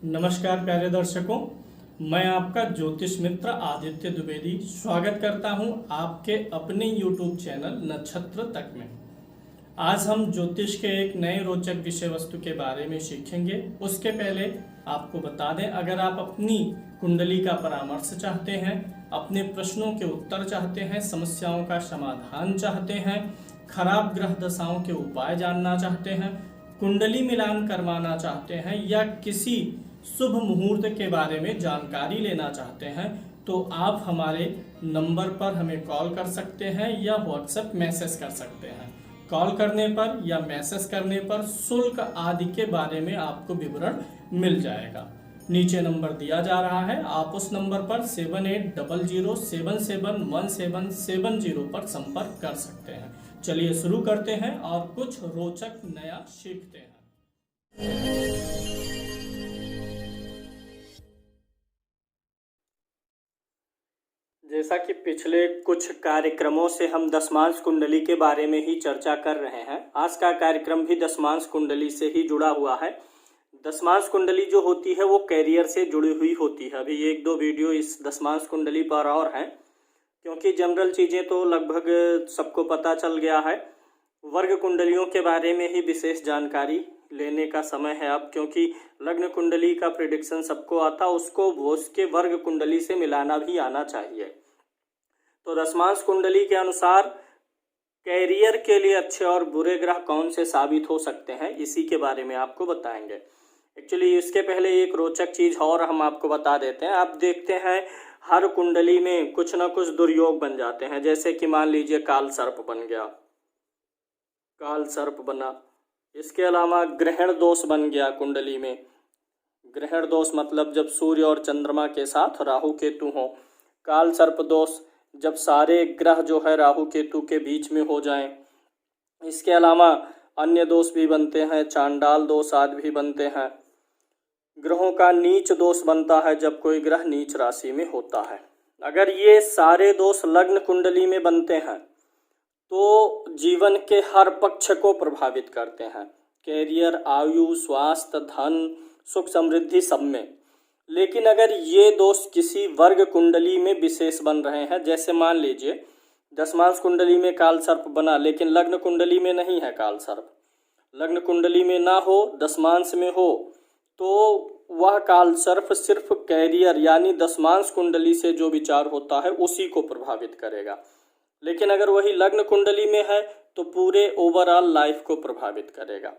नमस्कार प्यारे दर्शकों, मैं आपका ज्योतिष मित्र आदित्य द्विवेदी स्वागत करता हूं आपके अपने YouTube चैनल नक्षत्र तक में। आज हम ज्योतिष के एक नए रोचक विषय वस्तु के बारे में सीखेंगे। उसके पहले आपको बता दें, अगर आप अपनी कुंडली का परामर्श चाहते हैं, अपने प्रश्नों के उत्तर चाहते हैं, समस्याओं का समाधान चाहते हैं, खराब ग्रह दशाओं के उपाय जानना चाहते हैं, कुंडली मिलान करवाना चाहते हैं या किसी शुभ मुहूर्त के बारे में जानकारी लेना चाहते हैं, तो आप हमारे नंबर पर हमें कॉल कर सकते हैं या व्हाट्सएप मैसेज कर सकते हैं। कॉल करने पर या मैसेज करने पर शुल्क आदि के बारे में आपको विवरण मिल जाएगा। नीचे नंबर दिया जा रहा है, आप उस नंबर पर 7800771770 पर संपर्क कर सकते हैं। चलिए शुरू करते हैं और कुछ रोचक नया सीखते हैं। जैसा कि पिछले कुछ कार्यक्रमों से हम दशमांश कुंडली के बारे में ही चर्चा कर रहे हैं, आज का कार्यक्रम भी दशमांश कुंडली से ही जुड़ा हुआ है। दशमांश कुंडली जो होती है वो कैरियर से जुड़ी हुई होती है। अभी एक दो वीडियो इस दशमांश कुंडली पर और हैं, क्योंकि जनरल चीज़ें तो लगभग सबको पता चल गया है। वर्ग कुंडलियों के बारे में ही विशेष जानकारी लेने का समय है अब, क्योंकि लग्न कुंडली का प्रिडिक्शन सबको आता, उसको उसके वर्ग कुंडली से मिलाना भी आना चाहिए। तो दशमांश कुंडली के अनुसार कैरियर के लिए अच्छे और बुरे ग्रह कौन से साबित हो सकते हैं, इसी के बारे में आपको बताएंगे। एक्चुअली इसके पहले एक रोचक चीज़ और हम आपको बता देते हैं। आप देखते हैं हर कुंडली में कुछ ना कुछ दुर्योग बन जाते हैं। जैसे कि मान लीजिए काल सर्प बन गया, काल सर्प बना। इसके अलावा ग्रहण दोष बन गया कुंडली में। ग्रहण दोष मतलब जब सूर्य और चंद्रमा के साथ राहु केतु हो। काल सर्प दोष जब सारे ग्रह जो है राहु केतु के बीच में हो जाएं। इसके अलावा अन्य दोष भी बनते हैं, चांडाल दोष आदि भी बनते हैं। ग्रहों का नीच दोष बनता है जब कोई ग्रह नीच राशि में होता है। अगर ये सारे दोष लग्न कुंडली में बनते हैं तो जीवन के हर पक्ष को प्रभावित करते हैं। कैरियर, आयु, स्वास्थ्य, धन, सुख समृद्धि सब में। लेकिन अगर ये दोष किसी वर्ग कुंडली में विशेष बन रहे हैं, जैसे मान लीजिए दशमांश कुंडली में काल सर्प बना लेकिन लग्न कुंडली में नहीं है काल सर्प, लग्न कुंडली में ना हो, दशमांश में हो, तो वह काल सर्प सिर्फ कैरियर यानी दशमांश कुंडली से जो विचार होता है उसी को प्रभावित करेगा। लेकिन अगर वही लग्न कुंडली में है तो पूरे ओवरऑल लाइफ को प्रभावित करेगा।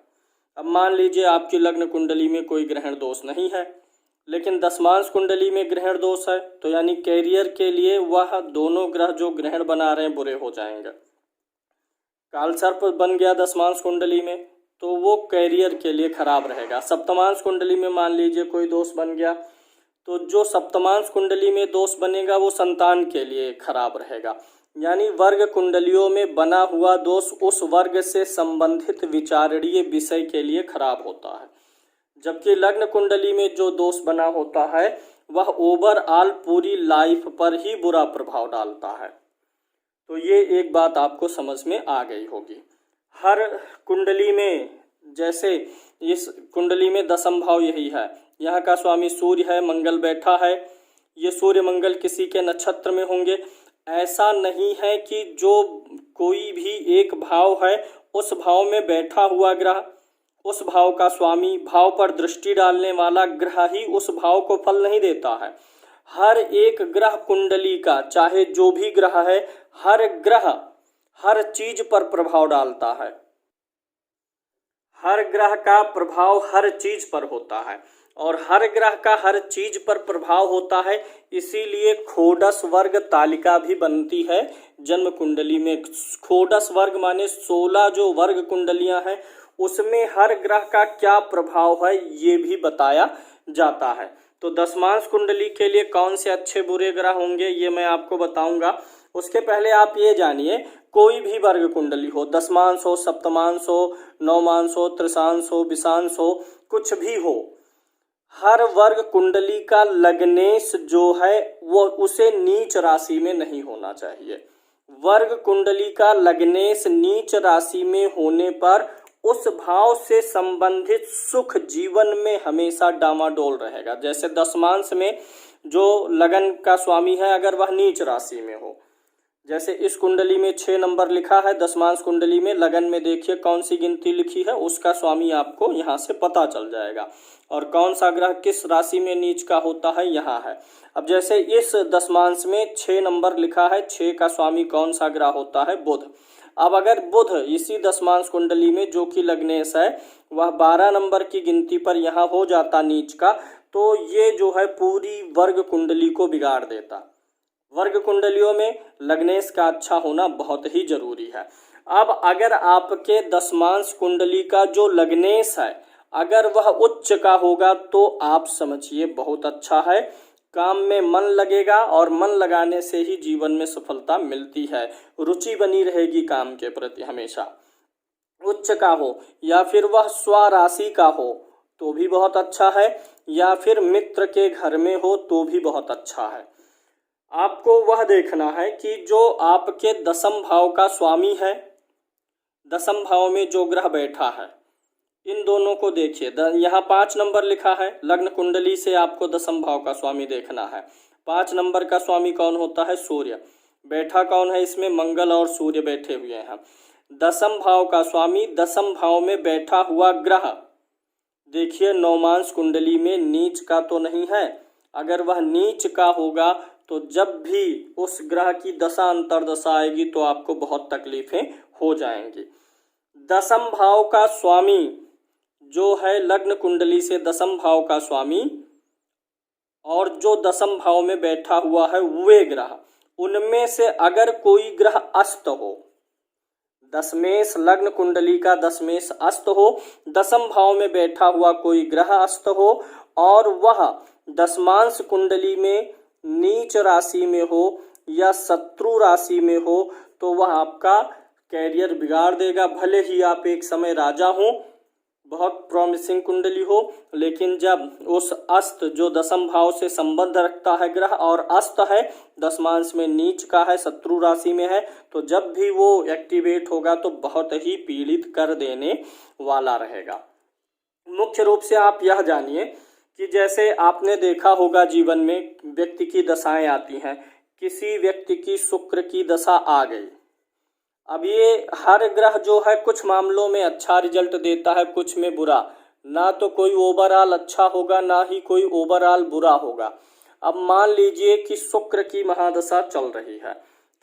अब मान लीजिए आपकी लग्न कुंडली में कोई ग्रहण दोष नहीं है, लेकिन दशमांश कुंडली में ग्रहण दोष है, तो यानी कैरियर के लिए वह दोनों ग्रह जो ग्रहण बना रहे हैं बुरे हो जाएंगे। काल सर्प बन गया दशमांश कुंडली में तो वो कैरियर के लिए खराब रहेगा। सप्तमांश कुंडली में मान लीजिए कोई दोष बन गया तो जो सप्तमांश कुंडली में दोष बनेगा वो संतान के लिए खराब रहेगा। यानी वर्ग कुंडलियों में बना हुआ दोष उस वर्ग से संबंधित विचारणीय विषय के लिए खराब होता है, जबकि लग्न कुंडली में जो दोष बना होता है वह ओवरऑल पूरी लाइफ पर ही बुरा प्रभाव डालता है। तो ये एक बात आपको समझ में आ गई होगी। हर कुंडली में, जैसे इस कुंडली में दशम भाव यही है, यहाँ का स्वामी सूर्य है, मंगल बैठा है, ये सूर्य मंगल किसी के नक्षत्र में होंगे। ऐसा नहीं है कि जो कोई भी एक भाव है उस भाव में बैठा हुआ ग्रह, उस भाव का स्वामी, भाव पर दृष्टि डालने वाला ग्रह ही उस भाव को फल नहीं देता है। हर एक ग्रह कुंडली का, चाहे जो भी ग्रह है, हर ग्रह हर चीज पर प्रभाव डालता है। हर ग्रह का प्रभाव हर चीज पर होता है और हर ग्रह का हर चीज पर प्रभाव होता है। इसीलिए खोडस वर्ग तालिका भी बनती है जन्म कुंडली में। खोडस वर्ग माने 16 जो वर्ग कुंडलियां हैं उसमें हर ग्रह का क्या प्रभाव है ये भी बताया जाता है। तो दशमांश कुंडली के लिए कौन से अच्छे बुरे ग्रह होंगे ये मैं आपको बताऊंगा। उसके पहले आप ये जानिए, कोई भी वर्ग कुंडली हो, दशमांश हो, सप्तमांश हो, नवमांश हो, त्रिशांश हो, विषांश हो, कुछ भी हो, हर वर्ग कुंडली का लग्नेश जो है वो उसे नीच राशि में नहीं होना चाहिए। वर्ग कुंडली का लग्नेश नीच राशि में होने पर उस भाव से संबंधित सुख जीवन में हमेशा डामाडोल रहेगा। जैसे दशमांश में जो लगन का स्वामी है अगर वह नीच राशि में हो, जैसे इस कुंडली में 6 नंबर लिखा है, दशमांश कुंडली में लगन में देखिए कौन सी गिनती लिखी है, उसका स्वामी आपको यहाँ से पता चल जाएगा। और कौन सा ग्रह किस राशि में नीच का होता है यहाँ है। अब जैसे इस दशमांश में 6 नंबर लिखा है, 6 का स्वामी कौन सा ग्रह होता है, बुध। अब अगर बुध इसी दशमांश कुंडली में जो कि लग्नेश है वह 12 नंबर की गिनती पर यहाँ हो जाता नीच का, तो ये जो है पूरी वर्ग कुंडली को बिगाड़ देता। वर्ग कुंडलियों में लग्नेश का अच्छा होना बहुत ही जरूरी है। अब अगर आपके दशमांश कुंडली का जो लग्नेश है अगर वह उच्च का होगा तो आप समझिए बहुत अच्छा है, काम में मन लगेगा और मन लगाने से ही जीवन में सफलता मिलती है, रुचि बनी रहेगी काम के प्रति हमेशा। उच्च का हो या फिर वह स्वराशि का हो तो भी बहुत अच्छा है, या फिर मित्र के घर में हो तो भी बहुत अच्छा है। आपको वह देखना है कि जो आपके दशम भाव का स्वामी है, दशम भाव में जो ग्रह बैठा है, इन दोनों को देखिए। यहाँ 5 नंबर लिखा है, लग्न कुंडली से आपको दशम भाव का स्वामी देखना है। 5 नंबर का स्वामी कौन होता है, सूर्य। बैठा कौन है इसमें, मंगल और सूर्य बैठे हुए हैं। दशम भाव का स्वामी दशम भाव में बैठा हुआ ग्रह देखिए नवमांश कुंडली में नीच का तो नहीं है। अगर वह नीच का होगा तो जब भी उस ग्रह की दशा अंतर्दशा आएगी तो आपको बहुत तकलीफें हो जाएंगी। दशम भाव का स्वामी जो है लग्न कुंडली से दशम भाव का स्वामी और जो दशम भाव में बैठा हुआ है वे ग्रह, उनमें से अगर कोई ग्रह अस्त हो, दशमेश लग्न कुंडली का दशमेश अस्त हो, दशम भाव में बैठा हुआ कोई ग्रह अस्त हो और वह दशमांश कुंडली में नीच राशि में हो या शत्रु राशि में हो तो वह आपका कैरियर बिगाड़ देगा। भले ही आप एक समय राजा हो, बहुत प्रॉमिसिंग कुंडली हो, लेकिन जब उस अस्त जो दशम भाव से संबंध रखता है ग्रह और अस्त है दशमांश में नीच का है, शत्रु राशि में है, तो जब भी वो एक्टिवेट होगा तो बहुत ही पीड़ित कर देने वाला रहेगा। मुख्य रूप से आप यह जानिए कि जैसे आपने देखा होगा जीवन में व्यक्ति की दशाएं आती हैं, किसी व्यक्ति की शुक्र की दशा आ गई। अब ये हर ग्रह जो है कुछ मामलों में अच्छा रिजल्ट देता है, कुछ में बुरा। ना तो कोई ओवरऑल अच्छा होगा ना ही कोई ओवरऑल बुरा होगा। अब मान लीजिए कि शुक्र की महादशा चल रही है,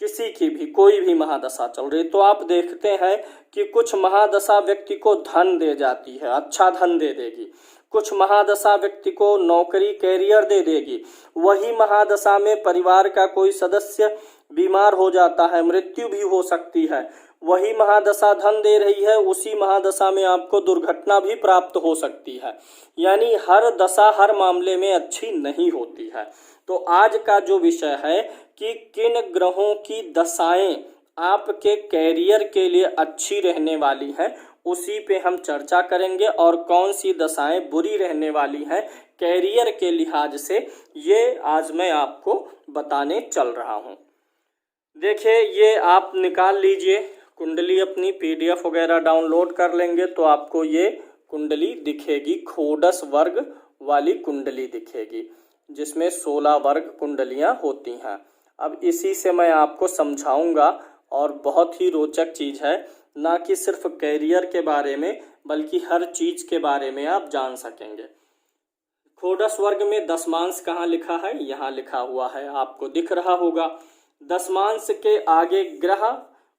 किसी की भी कोई भी महादशा चल रही, तो आप देखते हैं कि कुछ महादशा व्यक्ति को धन दे जाती है, अच्छा धन दे देगी। कुछ महादशा व्यक्ति को नौकरी कैरियर दे देगी। वही महादशा में परिवार का कोई सदस्य बीमार हो जाता है, मृत्यु भी हो सकती है। वही महादशा धन दे रही है, उसी महादशा में आपको दुर्घटना भी प्राप्त हो सकती है। यानी हर दशा हर मामले में अच्छी नहीं होती है। तो आज का जो विषय है कि किन ग्रहों की दशाएं आपके कैरियर के लिए अच्छी रहने वाली हैं, उसी पे हम चर्चा करेंगे। और कौन सी दशाएं बुरी रहने वाली हैं कैरियर के लिहाज से, ये आज मैं आपको बताने चल रहा हूँ। देखिए, ये आप निकाल लीजिए कुंडली, अपनी PDF वगैरह डाउनलोड कर लेंगे तो आपको ये कुंडली दिखेगी, खोडस वर्ग वाली कुंडली दिखेगी जिसमें 16 वर्ग कुंडलियां होती हैं। अब इसी से मैं आपको समझाऊंगा और बहुत ही रोचक चीज़ है, ना कि सिर्फ कैरियर के बारे में बल्कि हर चीज़ के बारे में आप जान सकेंगे। खोडस वर्ग में दशमांश कहाँ लिखा है, यहाँ लिखा हुआ है, आपको दिख रहा होगा। दशमांश के आगे ग्रह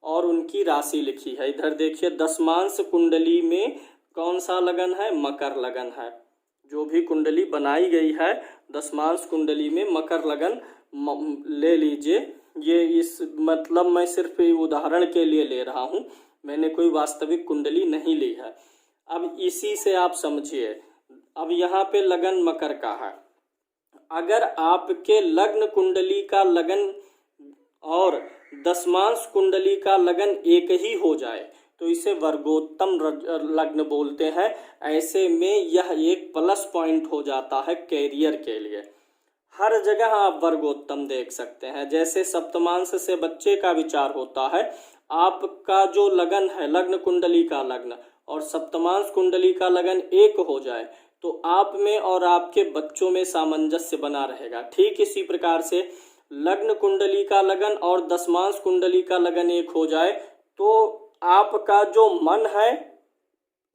और उनकी राशि लिखी है। इधर देखिए दशमांश कुंडली में कौन सा लगन है, मकर लगन है। जो भी कुंडली बनाई गई है दशमांश कुंडली में मकर लगन ले लीजिए। ये इस मतलब मैं सिर्फ उदाहरण के लिए ले रहा हूँ, मैंने कोई वास्तविक कुंडली नहीं ली है। अब इसी से आप समझिए, अब यहाँ पे लगन मकर का है। अगर आपके लग्न कुंडली का लगन और दशमांश कुंडली का लगन एक ही हो जाए तो इसे वर्गोत्तम लग्न बोलते हैं। ऐसे में यह एक प्लस पॉइंट हो जाता है कैरियर के लिए। हर जगह आप वर्गोत्तम देख सकते हैं। जैसे सप्तमांश से बच्चे का विचार होता है, आपका जो लगन है लग्न कुंडली का लगन और सप्तमांश कुंडली का लगन एक हो जाए तो आप में और आपके बच्चों में सामंजस्य बना रहेगा। ठीक इसी प्रकार से लग्न कुंडली का लगन और दशमांश कुंडली का लगन एक हो जाए तो आपका जो मन है,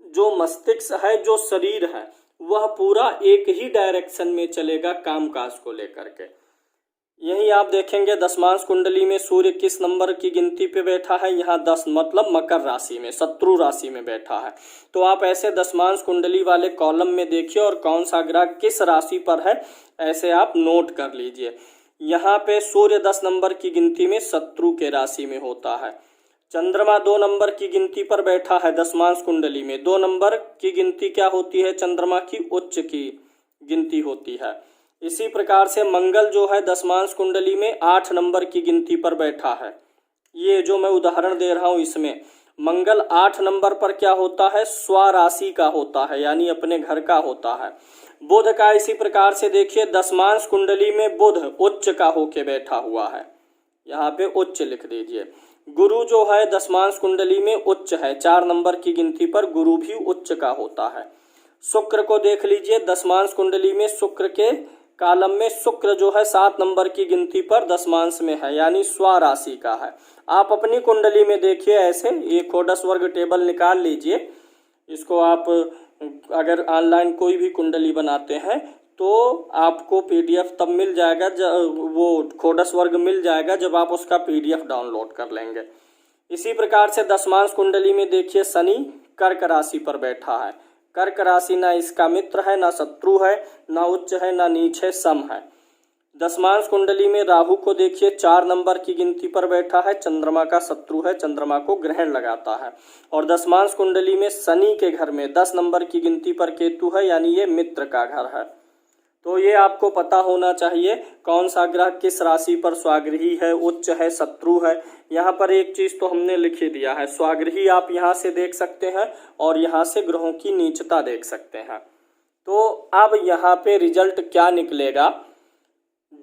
जो मस्तिष्क है, जो शरीर है, वह पूरा एक ही डायरेक्शन में चलेगा कामकाज को लेकर के। यही आप देखेंगे दशमांश कुंडली में सूर्य किस नंबर की गिनती पे बैठा है, यहाँ 10 मतलब मकर राशि में, शत्रु राशि में बैठा है। तो आप ऐसे दशमांश कुंडली वाले कॉलम में देखिए और कौन सा ग्रह किस राशि पर है ऐसे आप नोट कर लीजिए। यहाँ पे सूर्य 10 नंबर की गिनती में शत्रु के राशि में होता है। चंद्रमा 2 नंबर की गिनती पर बैठा है दशमांश कुंडली में। 2 नंबर की गिनती क्या होती है? चंद्रमा की उच्च की गिनती होती है। इसी प्रकार से मंगल जो है दशमांश कुंडली में 8 नंबर की गिनती पर बैठा है। ये जो मैं उदाहरण दे रहा हूँ इसमें मंगल 8 नंबर पर क्या होता है? स्वराशि का होता है, यानी अपने घर का होता है। बुध का इसी प्रकार से देखिए दशमांश कुंडली में बुध उच्च का होके बैठा हुआ है, यहाँ पे उच्च लिख दीजिए। गुरु जो है दशमांश कुंडली में उच्च है, 4 नंबर की गिनती पर गुरु भी उच्च का होता है। शुक्र को देख लीजिए दशमांश कुंडली में शुक्र के कालम में शुक्र जो है 7 नंबर की गिनती पर दशमांश में है, यानी स्वराशि का है। आप अपनी कुंडली में देखिए ऐसे एक कोडस वर्ग टेबल निकाल लीजिए। इसको आप अगर ऑनलाइन कोई भी कुंडली बनाते हैं तो आपको पीडीएफ तब मिल जाएगा जब वो खोडस वर्ग मिल जाएगा जब आप उसका पीडीएफ डाउनलोड कर लेंगे। इसी प्रकार से दशमांश कुंडली में देखिए शनि कर्क राशि पर बैठा है। कर्क राशि ना इसका मित्र है, ना शत्रु है, ना उच्च है, ना नीच है, सम है। दशमांश कुंडली में राहु को देखिए 4 नंबर की गिनती पर बैठा है, चंद्रमा का शत्रु है, चंद्रमा को ग्रहण लगाता है। और दशमांश कुंडली में शनि के घर में 10 नंबर की गिनती पर केतु है, यानी ये मित्र का घर है। तो ये आपको पता होना चाहिए कौन सा ग्रह किस राशि पर स्वागृही है, उच्च है, शत्रु है। यहाँ पर एक चीज तो हमने लिख ही दिया है, स्वागृही आप यहाँ से देख सकते हैं और यहाँ से ग्रहों की नीचता देख सकते हैं। तो अब यहाँ पे रिजल्ट क्या निकलेगा?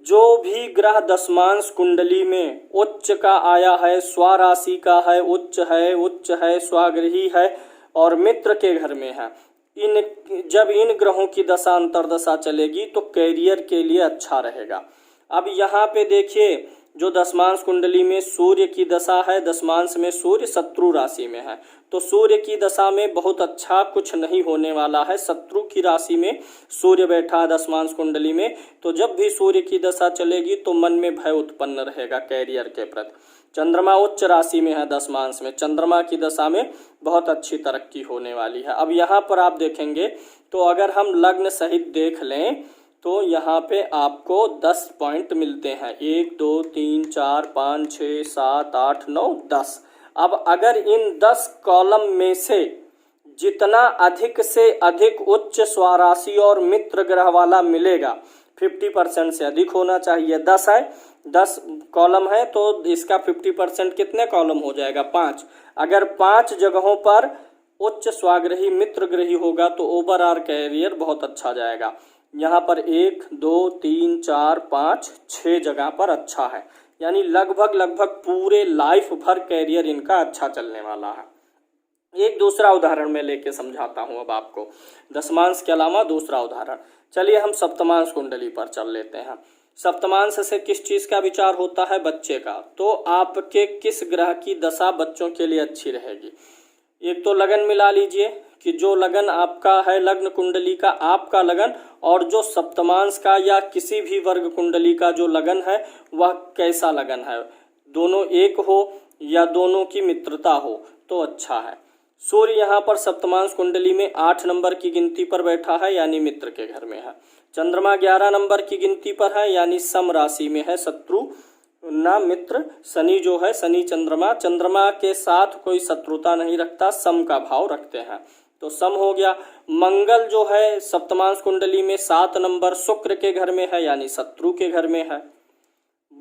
जो भी ग्रह दशमांश कुंडली में उच्च का आया है, स्वराशि का है, उच्च है, स्वागृही है और मित्र के घर में है, जब इन ग्रहों की दशा अंतर्दशा चलेगी तो कैरियर के लिए अच्छा रहेगा। अब यहाँ पे देखिए जो दशमांश कुंडली में सूर्य की दशा है, दशमांश में सूर्य शत्रु राशि में है, तो सूर्य की दशा में बहुत अच्छा कुछ नहीं होने वाला है। शत्रु की राशि में सूर्य बैठा है दशमांश कुंडली में, तो जब भी सूर्य की दशा चलेगी तो मन में भय उत्पन्न रहेगा कैरियर के प्रति। चंद्रमा उच्च राशि में है दशमांश में, चंद्रमा की दशा में बहुत अच्छी तरक्की होने वाली है। अब यहाँ पर आप देखेंगे तो अगर हम लग्न सहित देख लें तो यहाँ पे आपको 10 पॉइंट मिलते हैं, 1 2 3 4 5 6 7 8 9 10। अब अगर इन 10 कॉलम में से जितना अधिक से अधिक उच्च स्वराशि और मित्र ग्रह वाला मिलेगा, 50% से अधिक होना चाहिए। 10 है, 10 कॉलम है तो इसका 50% कितने कॉलम हो जाएगा? 5। अगर 5 जगहों पर उच्च स्वाग्रही मित्र ग्रही होगा तो ओवरऑल कैरियर बहुत अच्छा जाएगा। यहाँ पर 1 2 3 4 5 6 जगह पर अच्छा है, यानी लगभग पूरे लाइफ भर कैरियर इनका अच्छा चलने वाला है। एक दूसरा उदाहरण मैं लेके समझाता हूँ अब आपको, दशमांश के अलावा दूसरा उदाहरण। चलिए हम सप्तमांश कुंडली पर चल लेते हैं। सप्तमांश से किस चीज का विचार होता है? बच्चे का। तो आपके किस ग्रह की दशा बच्चों के लिए अच्छी रहेगी? एक तो लगन मिला लीजिए कि जो लगन आपका है लग्न कुंडली का, आपका लगन, और जो सप्तमांश का या किसी भी वर्ग कुंडली का जो लगन है वह कैसा लगन है, दोनों एक हो या दोनों की मित्रता हो तो अच्छा है। सूर्य यहाँ पर सप्तमांश कुंडली में 8 नंबर की गिनती पर बैठा है, यानी मित्र के घर में है। चंद्रमा 11 नंबर की गिनती पर है, यानी सम राशि में है, शत्रु ना मित्र। शनि जो है, शनि चंद्रमा के साथ कोई शत्रुता नहीं रखता, सम का भाव रखते हैं, तो सम हो गया। मंगल जो है सप्तमांश कुंडली में 7 नंबर शुक्र के घर में है, यानी शत्रु के घर में है।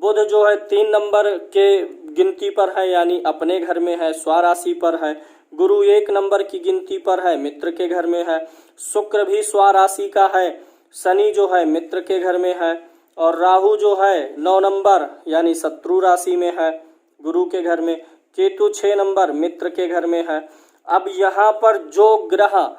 बुध जो है 3 नंबर के गिनती पर है, यानी अपने घर में है, स्वराशि पर है। गुरु 1 नंबर की गिनती पर है, मित्र के घर में है। शुक्र भी स्वराशि का है, शनि जो है मित्र के घर में है। और राहु जो है 9 नंबर यानी शत्रु राशि में है, गुरु के घर में। केतु 6 नंबर मित्र के घर में है। अब यहाँ पर जो ग्रह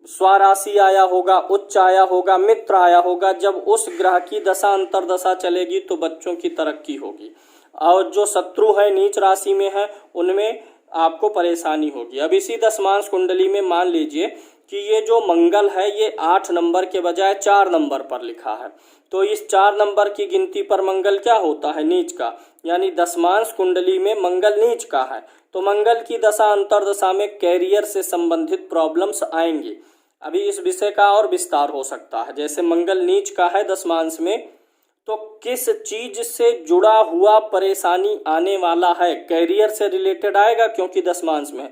स्वराशि आया होगा, उच्च आया होगा, मित्र आया होगा, जब उस ग्रह की दशा अंतर्दशा चलेगी तो बच्चों की तरक्की होगी, और जो शत्रु है नीच राशि में है उनमें आपको परेशानी होगी। अब इसी दशमांश कुंडली में मान लीजिए कि ये जो मंगल है ये 8 नंबर के बजाय 4 नंबर पर लिखा है, तो इस 4 नंबर की गिनती पर मंगल क्या होता है, नीच का, यानी दशमांश कुंडली में मंगल नीच का है। तो मंगल की दशा अंतर्दशा में कैरियर से संबंधित प्रॉब्लम्स आएंगी। अभी इस विषय का और विस्तार हो सकता है। जैसे मंगल नीच का है दशमांश में, तो किस चीज से जुड़ा हुआ परेशानी आने वाला है, कैरियर से रिलेटेड आएगा क्योंकि दशमांश में,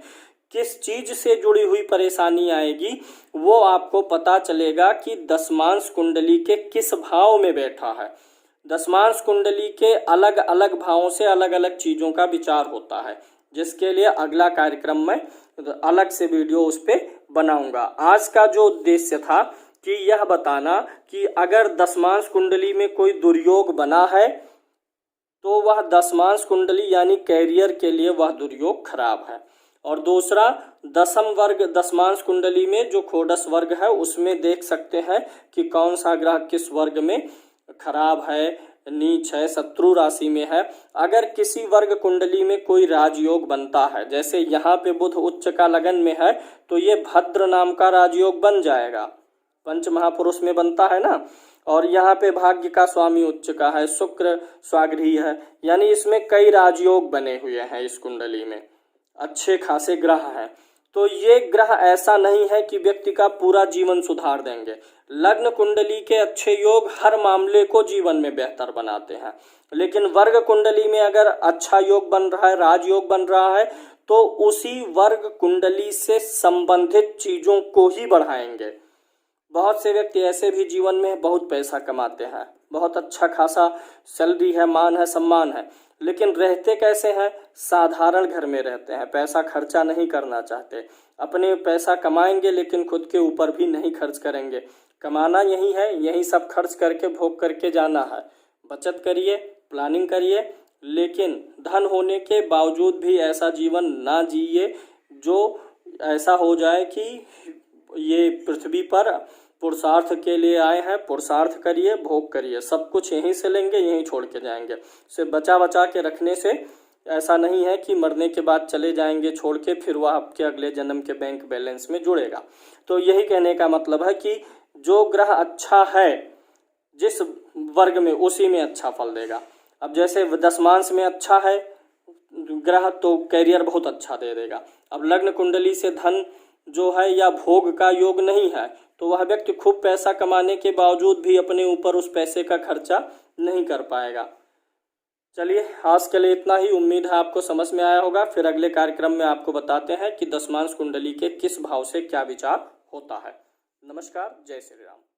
किस चीज से जुड़ी हुई परेशानी आएगी वो आपको पता चलेगा कि दशमांश कुंडली के किस भाव में बैठा है। दशमांश कुंडली के अलग अलग भावों से अलग अलग चीजों का विचार होता है, जिसके लिए अगला कार्यक्रम में अलग से वीडियो उस पर बनाऊंगा। आज का जो उद्देश्य था कि यह बताना कि अगर दशमांश कुंडली में कोई दुर्योग बना है तो वह दशमांश कुंडली यानी कैरियर के लिए वह दुर्योग खराब है। और दूसरा, दशम वर्ग दशमांश कुंडली में जो षोडश वर्ग है उसमें देख सकते हैं कि कौन सा ग्रह किस वर्ग में खराब है, नीच है, शत्रु राशि में है। अगर किसी वर्ग कुंडली में कोई राजयोग बनता है, जैसे यहाँ पे बुध उच्च का लगन में है तो ये भद्र नाम का राजयोग बन जाएगा, पंच महापुरुष में बनता है ना, और यहाँ पे भाग्य का स्वामी उच्च का है, शुक्र स्वागृह है, यानी इसमें कई राजयोग बने हुए हैं इस कुंडली में, अच्छे खासे ग्रह हैं। तो ये ग्रह ऐसा नहीं है कि व्यक्ति का पूरा जीवन सुधार देंगे। लग्न कुंडली के अच्छे योग हर मामले को जीवन में बेहतर बनाते हैं, लेकिन वर्ग कुंडली में अगर अच्छा योग बन रहा है, राजयोग बन रहा है, तो उसी वर्ग कुंडली से संबंधित चीजों को ही बढ़ाएंगे। बहुत से व्यक्ति ऐसे भी जीवन में बहुत पैसा कमाते हैं, बहुत अच्छा खासा सैलरी है, मान है, सम्मान है, लेकिन रहते कैसे हैं, साधारण घर में रहते हैं, पैसा खर्चा नहीं करना चाहते, अपने पैसा कमाएंगे लेकिन खुद के ऊपर भी नहीं खर्च करेंगे। कमाना यही है, यही सब खर्च करके भोग करके जाना है। बचत करिए, प्लानिंग करिए, लेकिन धन होने के बावजूद भी ऐसा जीवन ना जिए जो ऐसा हो जाए कि ये पृथ्वी पर पुरुषार्थ के लिए आए हैं, पुरुषार्थ करिए, भोग करिए, सब कुछ यहीं से लेंगे, यहीं छोड़ के जाएंगे। से बचा बचा के रखने से ऐसा नहीं है कि मरने के बाद चले जाएंगे छोड़ के, फिर वह आपके अगले जन्म के बैंक बैलेंस में जुड़ेगा। तो यही कहने का मतलब है कि जो ग्रह अच्छा है जिस वर्ग में, उसी में अच्छा फल देगा। अब जैसे दशमांश में अच्छा है ग्रह तो कैरियर बहुत अच्छा दे देगा। अब लग्न कुंडली से धन जो है या भोग का योग नहीं है तो वह व्यक्ति खूब पैसा कमाने के बावजूद भी अपने ऊपर उस पैसे का खर्चा नहीं कर पाएगा। चलिए आज के लिए इतना ही। उम्मीद है आपको समझ में आया होगा। फिर अगले कार्यक्रम में आपको बताते हैं कि दशमांश कुंडली के किस भाव से क्या विचार होता है। नमस्कार, जय श्री राम।